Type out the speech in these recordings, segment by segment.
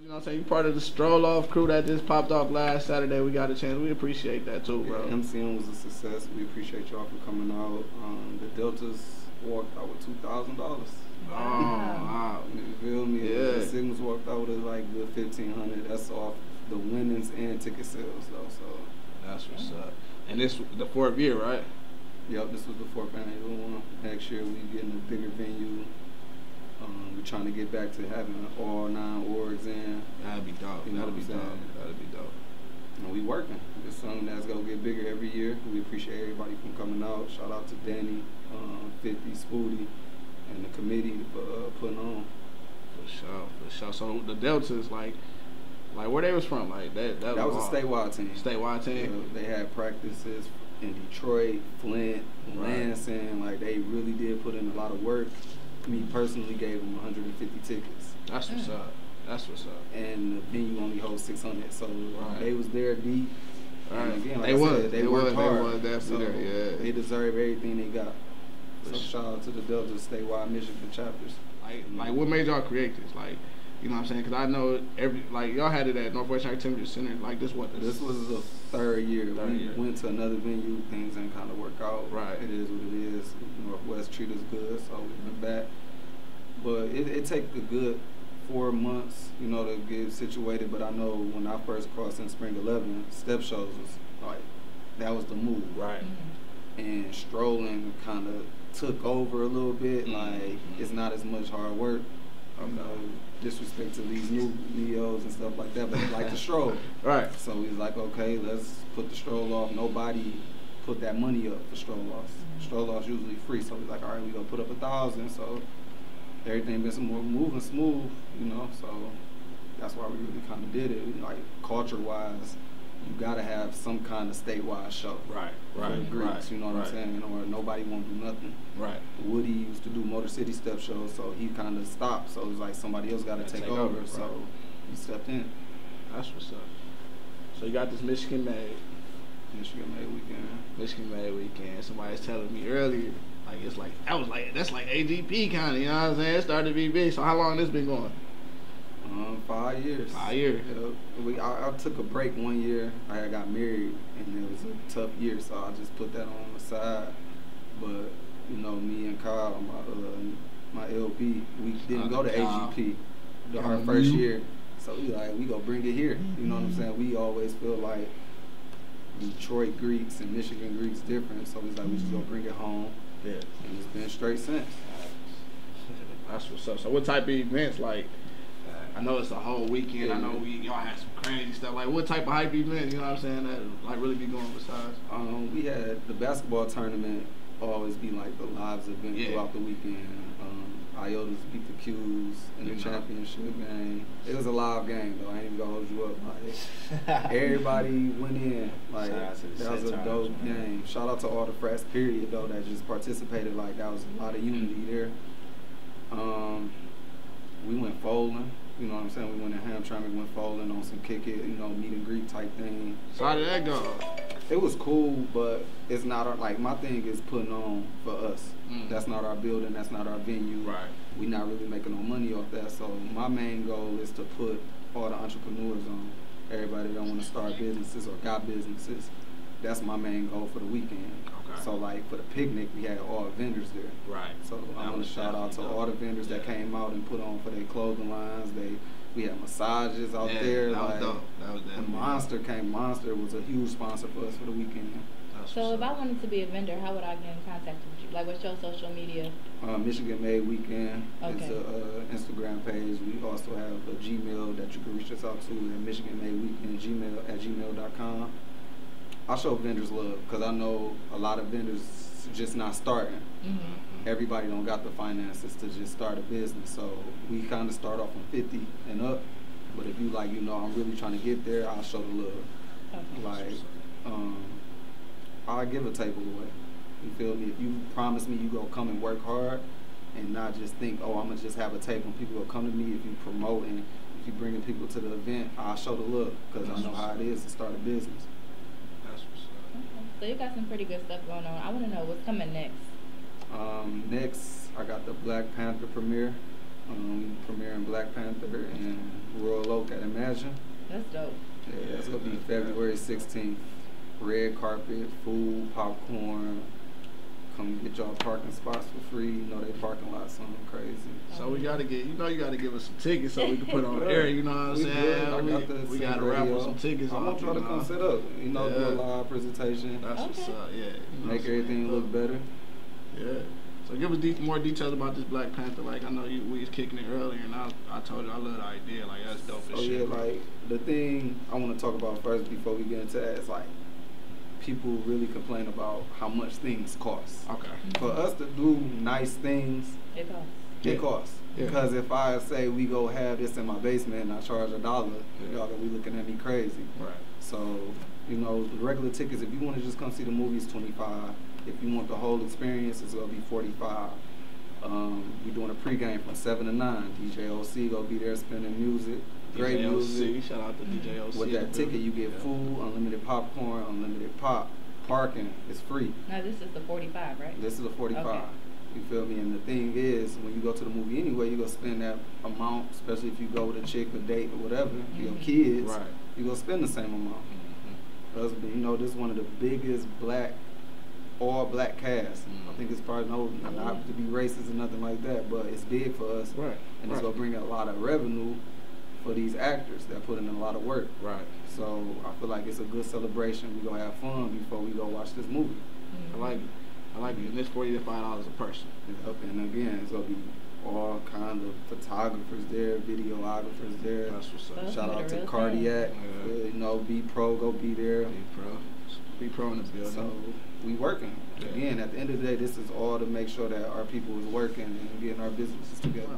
You know what I'm saying? You part of the stroll off crew that just popped off last Saturday. We got a chance. We appreciate that too, bro. Yeah, MCM was a success. We appreciate y'all for coming out. The Deltas walked out with $2,000. Wow. You feel me? Yeah. The Sigmas walked out with like good 1,500. That's off the winnings and ticket sales though. So that's what's up. And this the 4th year, right? Yep, this was the 4th annual one. Next year we getting a bigger venue. We're trying to get back to having all 9 orgs in. That'd be dope. You know That'd be dope. That'd be dope. And we working. It's something that's gonna get bigger every year. We appreciate everybody from coming out. Shout out to Danny, 50, Spooty, and the committee for putting on. For sure. So the Deltas, like where they was from, like that was a statewide team. Statewide team. They had practices in Detroit, Flint, Lansing. Like they really did put in a lot of work. Me personally gave them 150 tickets. That's what's up. That's what's up. And the venue only holds 600, so they was there deep. Right. Again, like they worked hard. They was definitely there. Yeah. They deserve everything they got. So shout out to the Delta statewide Michigan chapters. Like what made y'all create this? Like, you know what I'm saying? Because I know y'all had it at Northwest Activity Center. Like this was the 3rd year. We went to another venue. Things didn't kind of work out. Right. It is what it is. Northwest treat us good, so we went back. But it take a good 4 months, to get situated. But I know when I first crossed in Spring 11, step shows was like that was the move. Right. And strolling kind of took over a little bit. Like it's not as much hard work. Disrespect to these new Neos and stuff like that, but they like to stroll. Right. So he's like, okay, let's put the stroll off. Nobody put that money up for stroll offs. Stroll offs usually free, so he's like, all right, we gonna put up 1,000. So everything been some more moving smooth, So that's why we really kind of did it. Like culture wise, you gotta have some kind of statewide show. Right. For the Greeks, you know what I'm saying? Or nobody won't do nothing. Right. Woody used to do Motor City step shows, so he kind of stopped. So it was like somebody else got to take over. Right. So he stepped in. That's what's up. So you got this Michigan Made weekend. Somebody's telling me earlier, that's like AGP kind of. You know what I'm saying? It started to be big. So how long this been going? 5 years. 5 years. I took a break 1 year. I got married, and it was a tough year, so I just put that on the side. But me and Kyle, my LP, we didn't go to AGP our first year, so we gonna bring it here. You know what I'm saying? We always feel like Detroit Greeks and Michigan Greeks different, so we just gonna bring it home. Yeah, and it's been straight since. That's what's up. So what type of events like? I know it's a whole weekend. I know y'all had some crazy stuff. Like what type of hype events, you know what I'm saying, that really be going besides? We had the basketball tournament always be like the lives event throughout the weekend. Iotas beat the Qs in the championship game. It was a live game though. I ain't even gonna hold you up. Like everybody went in. Like that was a dope game. Shout out to all the frats period though that just participated. Like that was a lot of unity there. We went bowling. You know what I'm saying? We went to Hamtramck, we went bowling on some kick it, meet and greet type thing. So how did that go? It was cool, but it's not my thing is putting on for us. That's not our building, that's not our venue. Right. We're not really making no money off that. So my main goal is to put all the entrepreneurs on. Everybody that want to start businesses or got businesses. That's my main goal for the weekend. Okay. So for the picnic, we had all vendors there. Right. So I want to shout out to all the vendors that came out and put on for their clothing lines. We had massages out there. That was dope. And Monster came. Monster was a huge sponsor for us for the weekend. So if I wanted to be a vendor, how would I get in contact with you? Like what's your social media? Michigan Made Weekend. Okay. It's a Instagram page. We also have a Gmail that you can reach us out to at Michigan Made Weekend gmail.com. I show vendors love because I know a lot of vendors just not starting. Everybody don't got the finances to just start a business, so we kind of start off from 50 and up. But if you I'm really trying to get there, I'll show the love. Okay. I'll give a table away. You feel me? If you promise me you gonna come and work hard and not just think, oh, I'm gonna just have a table and people will come to me. If you promote and if you bringing people to the event, I'll show the love because I know how it is to start a business. So you got some pretty good stuff going on. I want to know what's coming next. Next, I got the Black Panther premiere. Premiering Black Panther and Royal Oak at Imagine. That's dope. Yeah, that's gonna be February 16th. Red carpet, food, popcorn. Come get y'all parking spots for free. You know they parking lot something crazy. So we gotta get, you gotta give us some tickets so we can put on the air. You know what I'm saying? We gotta wrap up some tickets. I want y'all to come sit up. Do a live presentation. That's what's up. Yeah. Make everything look better. Yeah. So give us more details about this Black Panther. Like I know we was kicking it earlier, and I told you I love the idea. Like that's dope as shit. Yeah, like the thing I want to talk about first before we get into that is like people really complain about how much things cost. Okay. For us to do nice things, it costs. It costs. Yeah. Because if I say we go have this in my basement and I charge $1, y'all gonna be looking at me crazy. Right. So the regular tickets, if you want to just come see the movie, it's $25. If you want the whole experience, it's gonna be $45. We're doing a pregame from 7 to 9. DJ OC gonna be there spinning music. Great music. Shout out to DJ OC. With that ticket, you get food, unlimited popcorn, unlimited pop. Parking is free. Now this is the 45, right? This is the 45. Okay. You feel me? And the thing is, when you go to the movie anyway, you're gonna spend that amount, especially if you go with a chick, a date, or whatever, your kids, you're gonna spend the same amount. This is one of the biggest all black casts. I think it's probably not to be racist or nothing like that, but it's big for us. Right. And it's gonna bring a lot of revenue for these actors that put in a lot of work. Right. So I feel like it's a good celebration. We're gonna have fun before we go watch this movie. I like it. And it's $40 to $5 a person. Yep. And again, it's gonna be all kind of photographers there, videographers there. That's what's up. Shout out to Cardiac. Be Pro, go be there. Be Pro in the building. So we working. Yeah. Again, at the end of the day, this is all to make sure that our people is working and getting our businesses together.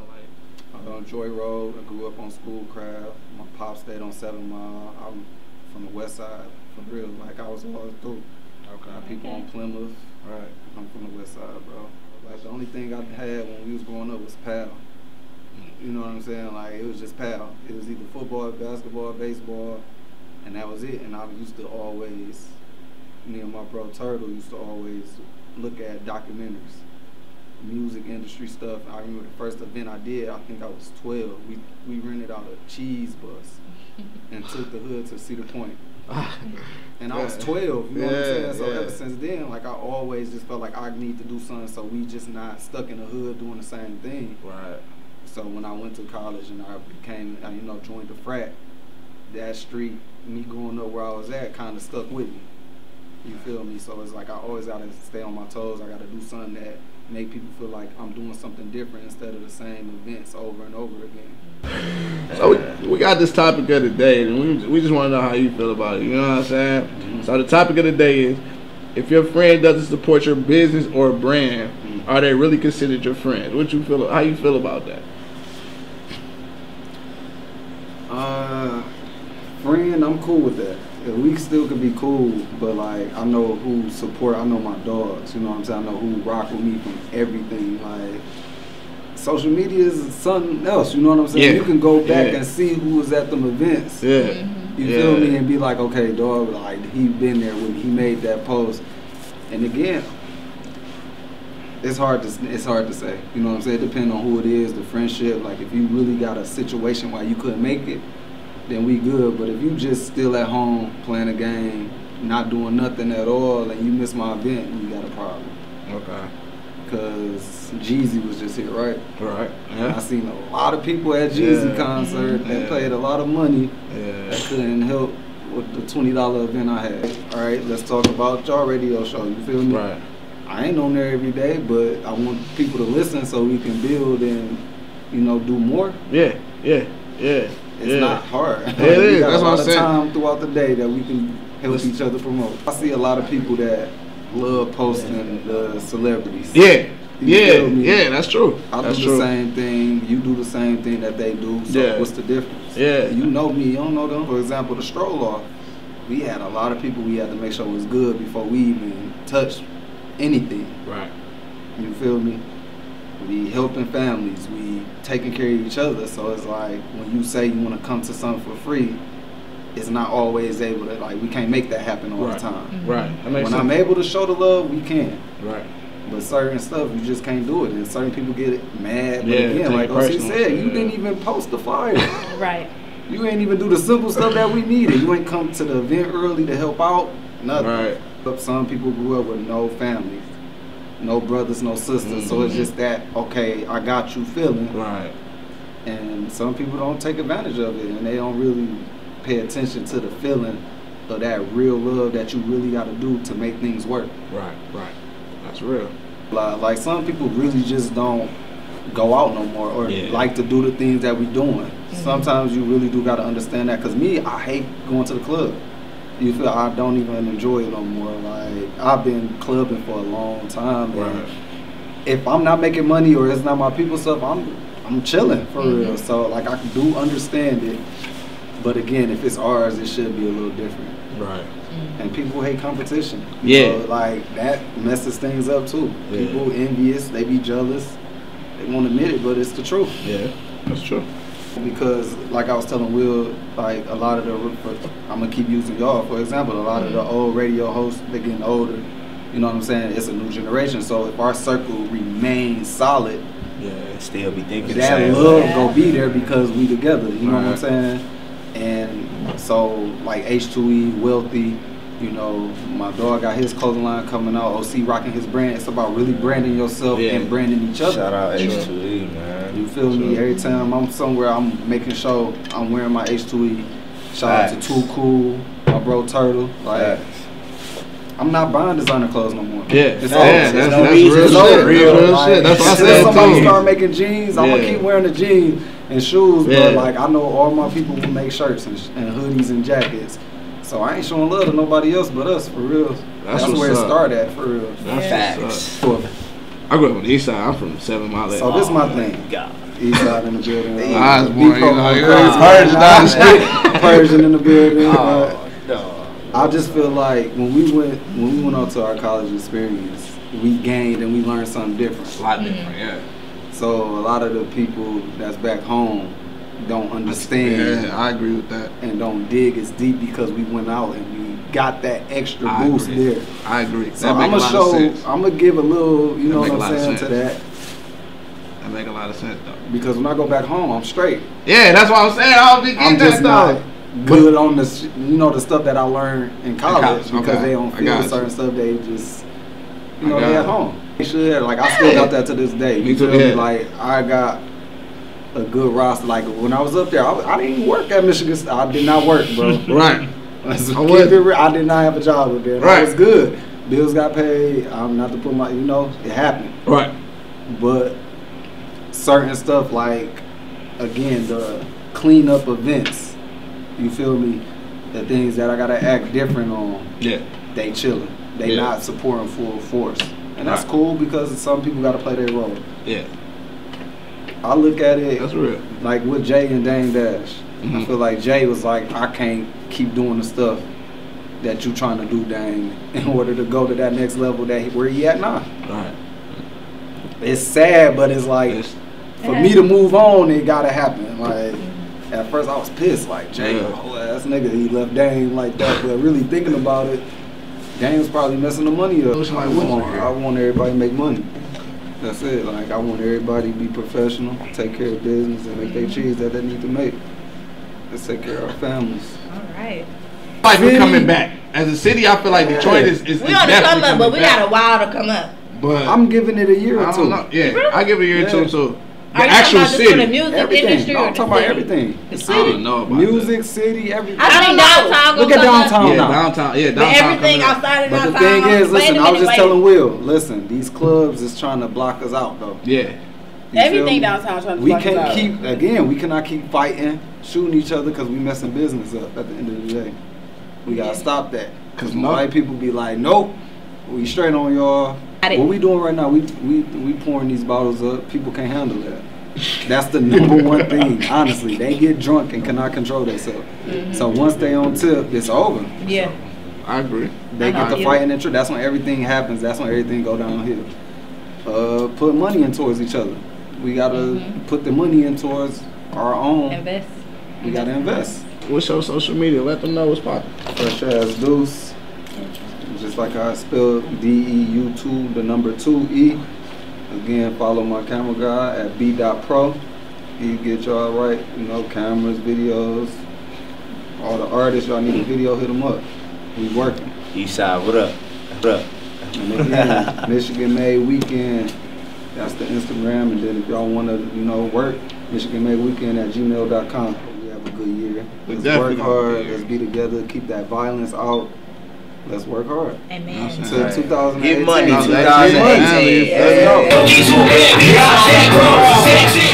On Joy Road, I grew up on Schoolcraft. My pop stayed on 7 Mile. I'm from the west side, for real. Like I was all through. Okay. My people on Plymouth. Right. I'm from the west side, bro. Like the only thing I had when we was growing up was PAL. You know what I'm saying? Like it was just PAL. It was either football, basketball, baseball, and that was it. And I used to always, me and my bro Turtle used to always look at documentaries, music industry stuff. I remember the first event I did, I think I was 12. We rented out a cheese bus and took the hood to Cedar Point. And I was 12, you know what I'm saying? So ever since then, like I always just felt like I need to do something so we just not stuck in the hood doing the same thing. Right. So when I went to college and I became, joined the frat, that street, me growing up where I was at kind of stuck with me. You feel me? So it's like I always got to stay on my toes. I got to do something that make people feel like I'm doing something different instead of the same events over and over again. So we got this topic of the day, and we just want to know how you feel about it. You know what I'm saying? Mm-hmm. So the topic of the day is, if your friend doesn't support your business or brand, are they really considered your friends? How you feel about that? Friend, I'm cool with that. We still could be cool, but like I know who support. I know my dogs. You know what I'm saying? I know who rock with me from everything. Like social media is something else. You know what I'm saying? You can go back and see who was at them events. Yeah. You feel me? And be like, okay, dog, like he been there when he made that post. And again, it's hard to say. You know what I'm saying? It depends on who it is, the friendship. Like if you really got a situation where you couldn't make it, then we good. But if you just still at home playing a game, not doing nothing at all, and you miss my event, you got a problem. Okay. Because Jeezy was just here, right? Right. Yeah. I seen a lot of people at Jeezy concert that paid a lot of money that couldn't help with the $20 event I had. All right, let's talk about your radio show. You feel me? Right. I ain't on there every day, but I want people to listen so we can build and, do more. Yeah. It's not hard. It is. We got That's a what lot I'm of saying. time throughout the day that we can help each other promote. I see a lot of people that love posting the celebrities. Yeah, that's true. I do the same thing. You do the same thing that they do. So what's the difference? Yeah. You know me. You don't know them. For example, the stroll off. We had a lot of people we had to make sure it was good before we even touched anything. Right. You feel me? We helping families. We taking care of each other. So it's like when you say you want to come to something for free, it's not always able to, we can't make that happen all the time. Right. When I'm able to show the love, we can. Right. But certain stuff, you just can't do it. And certain people get mad. But Yeah, again, like OC personal. said, you didn't even post the flyer. Right. You ain't even do the simple stuff that we needed. You ain't come to the event early to help out. Nothing. Right. But some people grew up with no families, no brothers, no sisters. So it's just that, okay, I got you feeling. Right. And some people don't take advantage of it, and they don't really pay attention to the feeling of that real love that you really got to do to make things work. Right. That's real. Like some people really just don't go out no more or like to do the things that we doing. Sometimes you really do got to understand that. Cause me, I hate going to the club. You feel I don't even enjoy it no more. Like I've been clubbing for a long time. And if I'm not making money or it's not my people stuff, I'm chilling for real. So like I do understand it. But again, if it's ours, it should be a little different. Right. And people hate competition. You know, like that messes things up too. People envious, they be jealous. They won't admit it, but it's the truth. Yeah, that's true. Because like I was telling Will, like a lot of the, I'm gonna keep using y'all for example, a lot of the old radio hosts, they're getting older. You know what I'm saying? It's a new generation. So if our circle remains solid, still be thinking that love go be there because we together. You know what I'm saying? And so like H2E, Wealthy, you know, my dog got his clothing line coming out. OC rocking his brand. It's about really branding yourself and branding each other. Shout out H2E, man. You feel me? Every time I'm somewhere, I'm making sure I'm wearing my H2E. Shout out to Too Cool, my bro Turtle. Like, I'm not buying designer clothes no more. Yeah, it's that's real shit. That's what I said. Somebody start making jeans. I'm gonna keep wearing the jeans and shoes, but like I know all my people will make shirts and hoodies and jackets. So I ain't showing love to nobody else but us, for real. That's where it started at, for real. That's facts. I grew up on the east side. I'm from 7 Mile. So this is my thing. East side in the building. I was born, Persian in the building. I just feel like when we went out to our college experience, we gained and we learned something different. A lot different, yeah. So a lot of the people that's back home don't understand. Yeah, I agree with that. And don't dig as deep because we went out and we got that extra boost there. I agree. So I'm gonna give a little, you know what I'm saying, to that. That make a lot of sense though. Because when I go back home, I'm straight. Yeah, that's what I'm saying. I'll be getting that though. Good on the the stuff that I learned in college because they don't feel certain stuff. They just they at home. They should like I still got that to this day. Me too. Like I got a good roster. Like when I was up there, I didn't even work at Michigan State. I did not work, bro. Right. I did not have a job up there. Right. It was good. Bills got paid. I'm not to put my it happened. Right. But certain stuff like again the cleanup events. You feel me? The things that I gotta act different on. Yeah. They chilling. They not supporting full force. And that's cool because some people gotta play their role. Yeah. I look at it that's real. Like with Jay and Dame Dash. I feel like Jay was like, I can't keep doing the stuff that you trying to do, Dame, in order to go to that next level where he at now. Right. It's sad, but it's like for me to move on, it gotta happen. Like at first I was pissed, like Jay, whole ass nigga, he left Dame like that. But really thinking about it, Dame's probably messing the money up. I want everybody to make money. That's it. Like I want everybody to be professional, take care of business, and make their cheese that they need to make. Let's take care of our families. All right. Like we're coming back. As a city, I feel like Detroit is we on the come up, but we got a while to come up. But I'm giving it a year or two. Yeah, really? I give it a year or two too. The actual city. For the music industry I'm talking about everything. The city. I don't know about music, city, everything. I think downtown. Look at downtown now. Downtown. Yeah, downtown. But everything outside of downtown. But the thing is, listen, I was just telling Will, listen, these clubs is trying to block us out though. Yeah. Everything downtown trying to block us out. We cannot keep fighting, shooting each other because we messing business up at the end of the day. We gotta stop that. Because white people be like, nope, we straight on y'all. What we doing right now, we pouring these bottles up. People can't handle that. That's the number one thing, honestly. They get drunk and cannot control themselves. So once they on tip, it's over. Yeah. So, I agree. They get to fighting and that's when everything happens. That's when everything go downhill. Put money in towards each other. We gotta put the money in towards our own. Invest. We gotta invest. What's your social media? Let them know what's popping. Fresh Ass Deuce. Just just like I spelled DEU2, the number 2E. Again, follow my camera guy at b.pro. He get y'all right, you know, cameras, videos, all the artists y'all need a video, hit them up. We working. Eastside, what up? What up? And again, Michigan Made Weekend. That's the Instagram. And then if y'all want to, you know, work, michiganmadeweekend@gmail.com. We have a good year. Let's work hard. Let's be together. Keep that violence out. Let's work hard. Amen. Until 2018. Get money, 2018. 2018. Let's go.